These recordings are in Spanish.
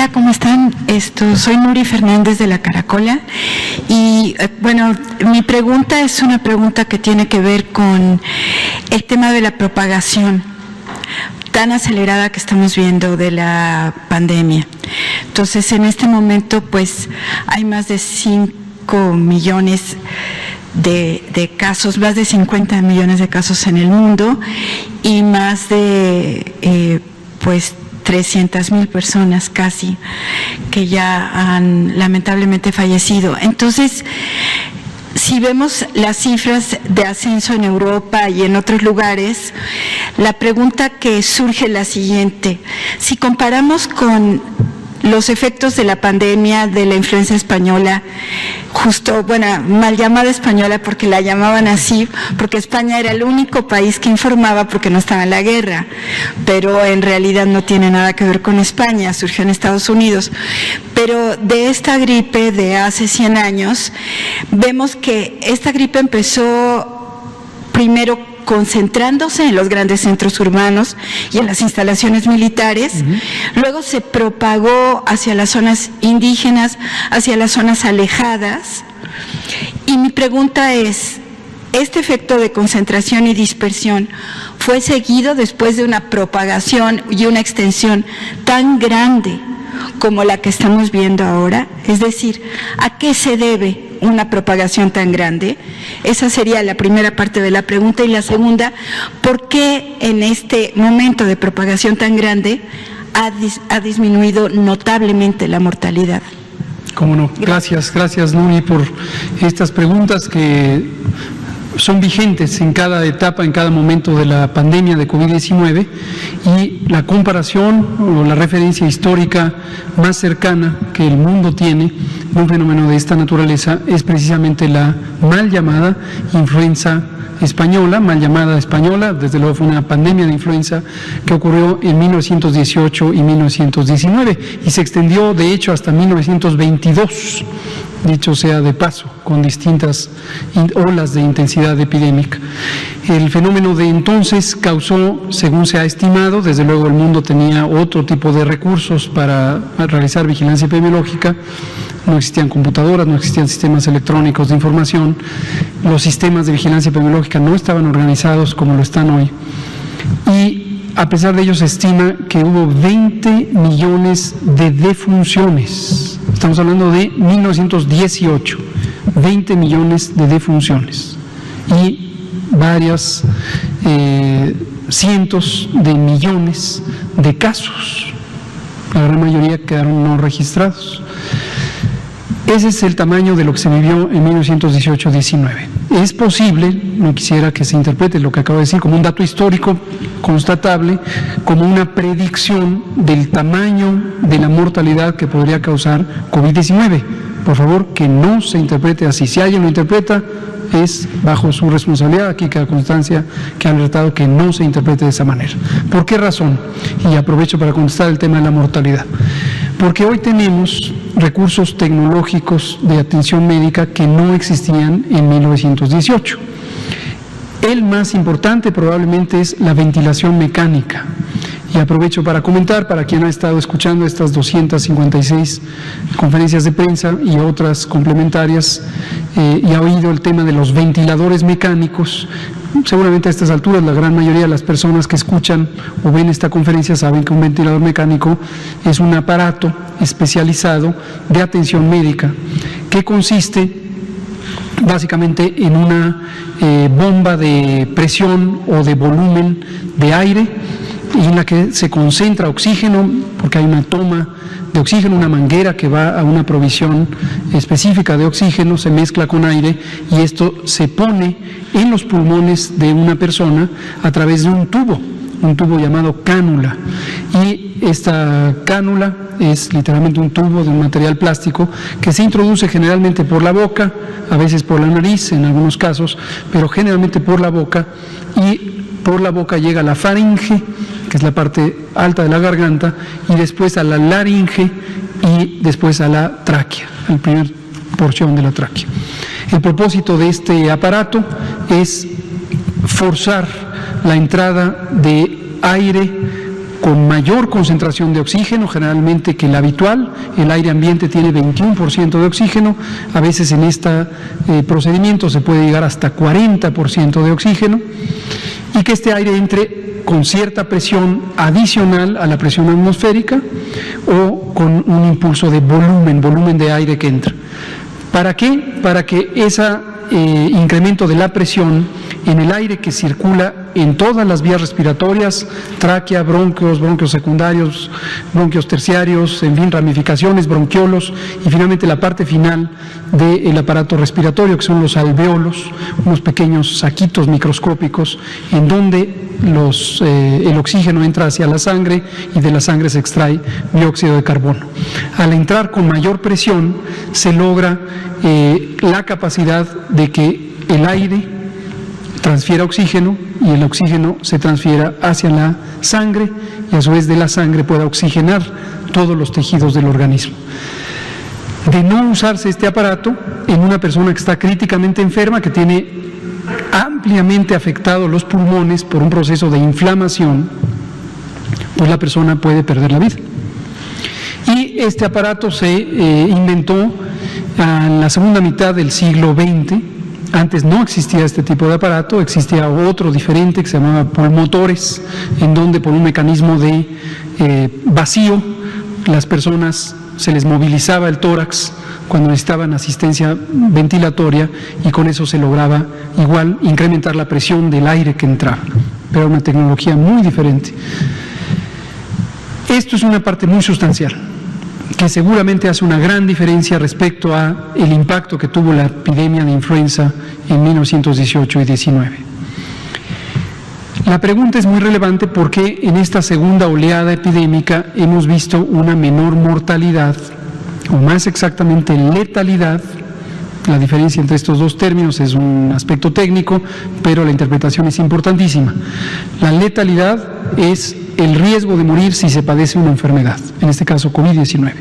Hola, ¿cómo están? Soy Nuri Fernández de La Caracola y bueno, mi pregunta es una pregunta que tiene que ver con el tema de la propagación tan acelerada que estamos viendo de la pandemia. Entonces, en este momento, pues, hay más de 5 millones de casos, más de 50 millones de casos en el mundo y más de, 300,000 personas casi que ya han lamentablemente fallecido. Entonces, si vemos las cifras de ascenso en Europa y en otros lugares, la pregunta que surge es la siguiente: si comparamos con los efectos de la pandemia de la influenza española, mal llamada española porque la llamaban así, porque España era el único país que informaba porque no estaba en la guerra, pero en realidad no tiene nada que ver con España, surgió en Estados Unidos. Pero de esta gripe de hace 100 años, vemos que esta gripe empezó primero concentrándose en los grandes centros urbanos y en las instalaciones militares, luego se propagó hacia las zonas indígenas, hacia las zonas alejadas, y mi pregunta es, ¿este efecto de concentración y dispersión fue seguido después de una propagación y una extensión tan grande como la que estamos viendo ahora? Es decir, ¿a qué se debe una propagación tan grande? Esa sería la primera parte de la pregunta. Y la segunda, ¿por qué en este momento de propagación tan grande ha disminuido notablemente la mortalidad? Cómo no. Gracias Nuri por estas preguntas que son vigentes en cada etapa, en cada momento de la pandemia de COVID-19, y la comparación o la referencia histórica más cercana que el mundo tiene de un fenómeno de esta naturaleza es precisamente la mal llamada influenza española, desde luego fue una pandemia de influenza que ocurrió en 1918 y 1919 y se extendió de hecho hasta 1922, dicho sea de paso, con distintas olas de intensidad epidémica. El fenómeno de entonces causó, según se ha estimado, desde luego el mundo tenía otro tipo de recursos para realizar vigilancia epidemiológica, no existían computadoras, no existían sistemas electrónicos de información, los sistemas de vigilancia epidemiológica no estaban organizados como lo están hoy, y a pesar de ello se estima que hubo 20 millones de defunciones. Estamos hablando de 1918, 20 millones de defunciones y varias cientos de millones de casos. La gran mayoría quedaron no registrados. Ese es el tamaño de lo que se vivió en 1918-19. Es posible, no quisiera que se interprete lo que acabo de decir como un dato histórico constatable, como una predicción del tamaño de la mortalidad que podría causar COVID-19. Por favor, que no se interprete así. Si alguien lo interpreta, es bajo su responsabilidad. Aquí queda constancia que han alertado que no se interprete de esa manera. ¿Por qué razón? Y aprovecho para contestar el tema de la mortalidad. Porque hoy tenemos recursos tecnológicos de atención médica que no existían en 1918. El más importante probablemente es la ventilación mecánica. Y aprovecho para comentar, para quien ha estado escuchando estas 256 conferencias de prensa y otras complementarias, y ha oído el tema de los ventiladores mecánicos, seguramente a estas alturas la gran mayoría de las personas que escuchan o ven esta conferencia saben que un ventilador mecánico es un aparato especializado de atención médica que consiste básicamente en una bomba de presión o de volumen de aire y en la que se concentra oxígeno, porque hay una toma de oxígeno, una manguera que va a una provisión específica de oxígeno, se mezcla con aire y esto se pone en los pulmones de una persona a través de un tubo llamado cánula. Y esta cánula es literalmente un tubo de un material plástico que se introduce generalmente por la boca, a veces por la nariz en algunos casos, pero generalmente por la boca, y por la boca llega a la faringe, que es la parte alta de la garganta, y después a la laringe y después a la tráquea, la primera porción de la tráquea. El propósito de este aparato es forzar la entrada de aire con mayor concentración de oxígeno, generalmente que la habitual. El aire ambiente tiene 21% de oxígeno, a veces en este procedimiento se puede llegar hasta 40% de oxígeno, y que este aire entre con cierta presión adicional a la presión atmosférica o con un impulso de volumen de aire que entra. ¿Para qué? Para que ese incremento de la presión en el aire que circula en todas las vías respiratorias, tráquea, bronquios, bronquios secundarios, bronquios terciarios, en fin, ramificaciones, bronquiolos, y finalmente la parte final del aparato respiratorio, que son los alvéolos, unos pequeños saquitos microscópicos en donde el oxígeno entra hacia la sangre y de la sangre se extrae dióxido de carbono. Al entrar con mayor presión se logra la capacidad de que el aire transfiera oxígeno y el oxígeno se transfiera hacia la sangre y a su vez de la sangre pueda oxigenar todos los tejidos del organismo. De no usarse este aparato en una persona que está críticamente enferma, que tiene ampliamente afectados los pulmones por un proceso de inflamación, pues la persona puede perder la vida. Y este aparato se inventó en la segunda mitad del siglo XX. Antes no existía este tipo de aparato, existía otro diferente que se llamaba pulmotores, en donde por un mecanismo de vacío las personas se les movilizaba el tórax cuando necesitaban asistencia ventilatoria y con eso se lograba igual incrementar la presión del aire que entraba, pero era una tecnología muy diferente. Esto es una parte muy sustancial que seguramente hace una gran diferencia respecto a el impacto que tuvo la epidemia de influenza en 1918 y 19. La pregunta es muy relevante porque en esta segunda oleada epidémica hemos visto una menor mortalidad, o más exactamente letalidad. La diferencia entre estos dos términos es un aspecto técnico, pero la interpretación es importantísima. La letalidad es el riesgo de morir si se padece una enfermedad, en este caso COVID-19.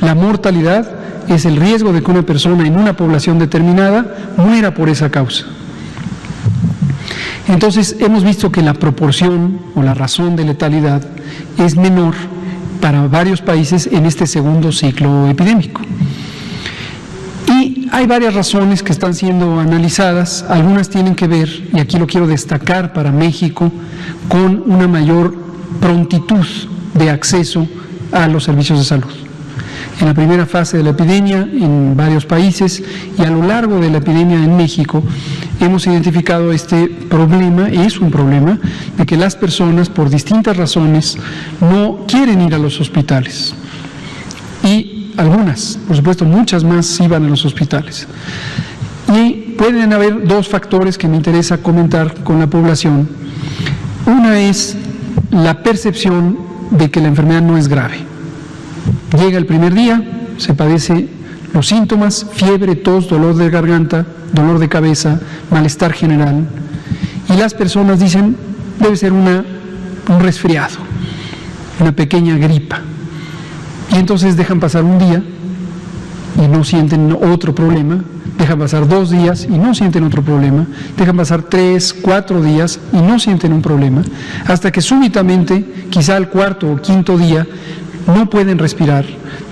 La mortalidad es el riesgo de que una persona en una población determinada muera por esa causa. Entonces, hemos visto que la proporción o la razón de letalidad es menor para varios países en este segundo ciclo epidémico. Y hay varias razones que están siendo analizadas, algunas tienen que ver, y aquí lo quiero destacar para México, con una mayor prontitud de acceso a los servicios de salud. En la primera fase de la epidemia en varios países y a lo largo de la epidemia en México hemos identificado este problema, es un problema, de que las personas por distintas razones no quieren ir a los hospitales. Y algunas, por supuesto muchas más, iban a los hospitales. Y pueden haber dos factores que me interesa comentar con la población. Una es la percepción de que la enfermedad no es grave. Llega el primer día, se padece los síntomas, fiebre, tos, dolor de garganta, dolor de cabeza, malestar general, y las personas dicen, debe ser un resfriado, una pequeña gripa, y entonces dejan pasar un día y no sienten otro problema, dejan pasar 2 días y no sienten otro problema, dejan pasar 3, 4 días y no sienten un problema, hasta que súbitamente, quizá al 4º o 5º día, no pueden respirar,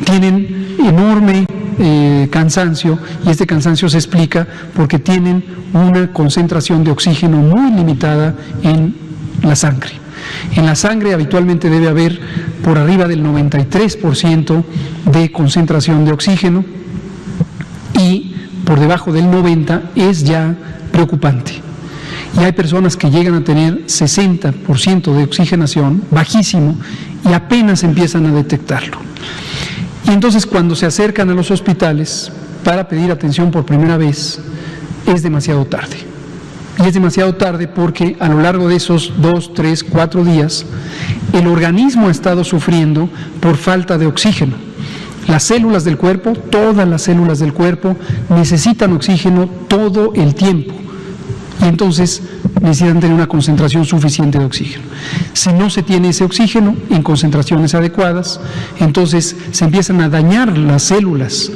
tienen enorme cansancio, y este cansancio se explica porque tienen una concentración de oxígeno muy limitada en la sangre. En la sangre habitualmente debe haber por arriba del 93% de concentración de oxígeno y por debajo del 90% es ya preocupante. Y hay personas que llegan a tener 60% de oxigenación, bajísimo, y apenas empiezan a detectarlo. Y entonces cuando se acercan a los hospitales para pedir atención por primera vez, es demasiado tarde. Y es demasiado tarde porque a lo largo de esos 2, 3, 4 días, el organismo ha estado sufriendo por falta de oxígeno. Las células del cuerpo, todas las células del cuerpo, necesitan oxígeno todo el tiempo. Y entonces necesitan tener una concentración suficiente de oxígeno. Si no se tiene ese oxígeno en concentraciones adecuadas, entonces se empiezan a dañar las células,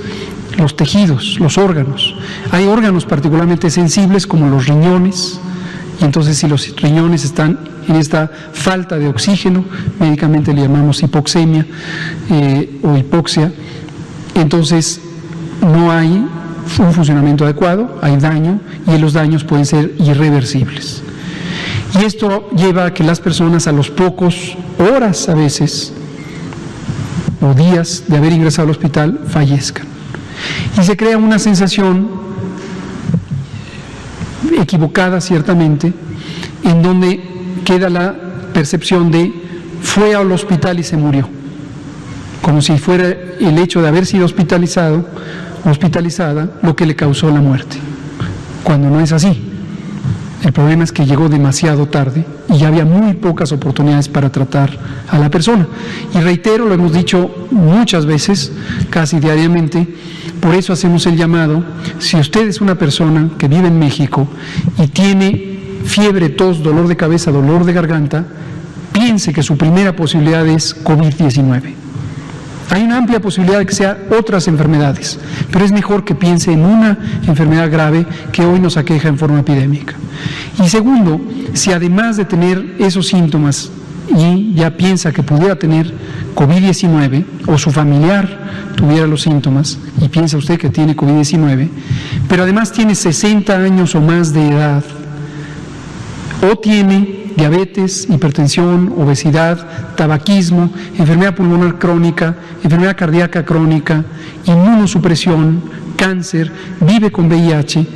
los tejidos, los órganos. Hay órganos particularmente sensibles como los riñones y entonces si los riñones están en esta falta de oxígeno, médicamente le llamamos hipoxemia o hipoxia, entonces no hay un funcionamiento adecuado, hay daño y los daños pueden ser irreversibles. Y esto lleva a que las personas a los pocos horas a veces o días de haber ingresado al hospital fallezcan. Y se crea una sensación equivocada ciertamente, en donde queda la percepción de fue al hospital y se murió, como si fuera el hecho de haber sido hospitalizada lo que le causó la muerte, cuando no es así. El problema es que llegó demasiado tarde y ya había muy pocas oportunidades para tratar a la persona. Y reitero, lo hemos dicho muchas veces, casi diariamente, por eso hacemos el llamado: si usted es una persona que vive en México y tiene fiebre, tos, dolor de cabeza, dolor de garganta, piense que su primera posibilidad es COVID-19. Hay una amplia posibilidad de que sean otras enfermedades, pero es mejor que piense en una enfermedad grave que hoy nos aqueja en forma epidémica. Y segundo, si además de tener esos síntomas y ya piensa que pudiera tener COVID-19 o su familiar tuviera los síntomas y piensa usted que tiene COVID-19, pero además tiene 60 años o más de edad, o tiene diabetes, hipertensión, obesidad, tabaquismo, enfermedad pulmonar crónica, enfermedad cardíaca crónica, inmunosupresión, cáncer, vive con VIH,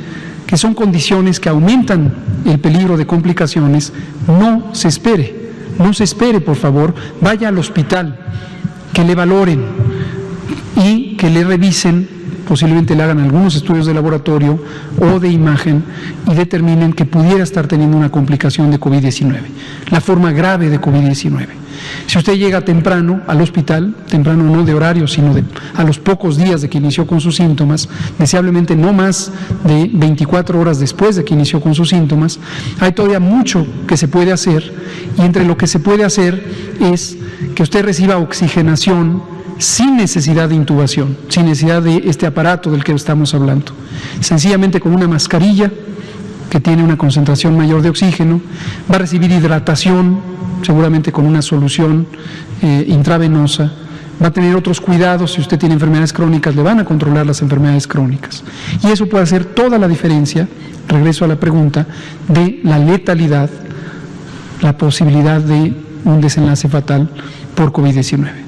que son condiciones que aumentan el peligro de complicaciones, no se espere, por favor, vaya al hospital, que le valoren y que le revisen, posiblemente le hagan algunos estudios de laboratorio o de imagen y determinen que pudiera estar teniendo una complicación de COVID-19, la forma grave de COVID-19. Si usted llega temprano al hospital, temprano no de horario, sino a los pocos días de que inició con sus síntomas, deseablemente no más de 24 horas después de que inició con sus síntomas, hay todavía mucho que se puede hacer, y entre lo que se puede hacer es que usted reciba oxigenación sin necesidad de intubación, sin necesidad de este aparato del que estamos hablando, sencillamente con una mascarilla que tiene una concentración mayor de oxígeno, va a recibir hidratación, seguramente con una solución intravenosa, va a tener otros cuidados. Si usted tiene enfermedades crónicas, le van a controlar las enfermedades crónicas, y eso puede hacer toda la diferencia, regreso a la pregunta, de la letalidad, la posibilidad de un desenlace fatal por COVID-19.